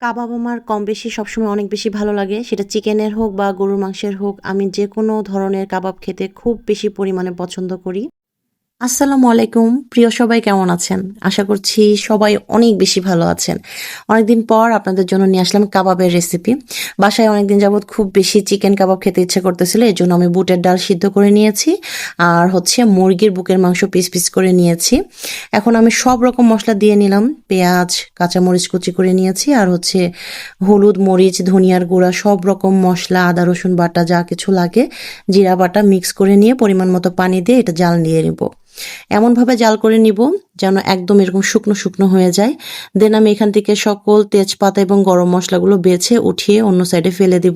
কাবাব আমার কম বেশি সবসময় অনেক বেশি ভালো লাগে। সেটা চিকেনের হোক বা গরুর মাংসের হোক, আমি যেকোনো ধরনের কাবাব খেতে খুব বেশি পরিমাণে পছন্দ করি। আসসালামু আলাইকুম। প্রিয় সবাই কেমন আছেন? আশা করছি সবাই অনেক বেশি ভালো আছেন। অনেকদিন পর আপনাদের জন্য নিয়ে আসলাম কাবাবের রেসিপি। বাসায় অনেকদিন যাবৎ খুব বেশি চিকেন কাবাব খেতে ইচ্ছে করতেছিল। এজন্য আমি বুটের ডাল সিদ্ধ করে নিয়েছি। আর হচ্ছে মুরগির বুকের মাংস পিস পিস করে নিয়েছি। এখন আমি সব রকম মসলা দিয়ে নিলাম। পেঁয়াজ, কাঁচামরিচ কুচি করে নিয়েছি। আর হচ্ছে হলুদ, মরিচ, ধনিয়ার গুঁড়া সব রকম মসলা, আদা রসুন বাটা যা কিছু লাগে, জিরা বাটা মিক্স করে নিয়ে পরিমাণ মতো পানি দিয়ে এটা জাল দিয়ে নিব। এমনভাবে জাল করে নিব যেন একদম এরকম শুকনো শুকনো হয়ে যায়। দেন আমি এখান থেকে সকল তেজপাতা এবং গরম মশলাগুলো বেছে উঠিয়ে অন্য সাইডে ফেলে দিব।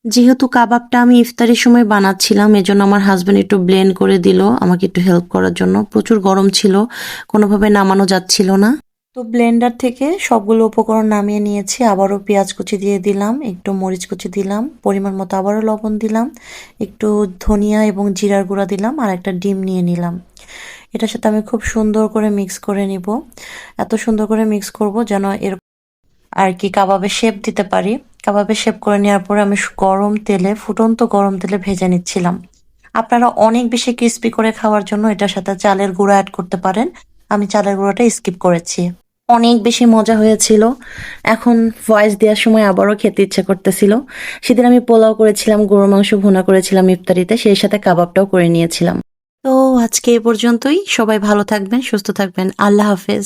যেহেতু কাবাবটা আমি ইফতারির সময় বানাচ্ছিলাম, এজন্য আমার হাজবেন্ড একটু ব্লেন্ড করে দিল আমাকে একটু হেল্প করার জন্য। প্রচুর গরম ছিল, কোনোভাবে নামানো যাচ্ছিল না। তো ব্লেন্ডার থেকে সবগুলো উপকরণ নামিয়ে নিয়েছি। আবারও পেঁয়াজ কুচি দিয়ে দিলাম, একটু মরিচ কুচি দিলাম, পরিমাণ মতো আবারও লবণ দিলাম, একটু ধনিয়া এবং জিরার গুঁড়া দিলাম, আর একটা ডিম নিয়ে নিলাম। এটার সাথে আমি খুব সুন্দর করে মিক্স করে নিব। এত সুন্দর করে মিক্স করব যেন এর আর কি কাবাবের শেপ দিতে পারি। কাবাবের শেপ করে নেওয়ার পরে আমি গরম তেলে, ফুটন্ত গরম তেলে ভেজে নিচ্ছিলাম। আপনারা অনেক বেশি ক্রিস্পি করে খাওয়ার জন্য এটার সাথে চালের গুঁড়া অ্যাড করতে পারেন। আমি চালের গুঁড়াটা স্কিপ করেছি। অনেক বেশি মজা হয়েছিল। এখন ভয়েস দেওয়ার সময় আবারও খেতে ইচ্ছে করতেছিল। সেদিন আমি পোলাও করেছিলাম, গরুর মাংস ভুনা করেছিলাম ইফতারিতে, সেই সাথে কাবাবটাও করে নিয়েছিলাম। তো আজকে এ পর্যন্তই। সবাই ভালো থাকবেন, সুস্থ থাকবেন। আল্লাহ হাফেজ।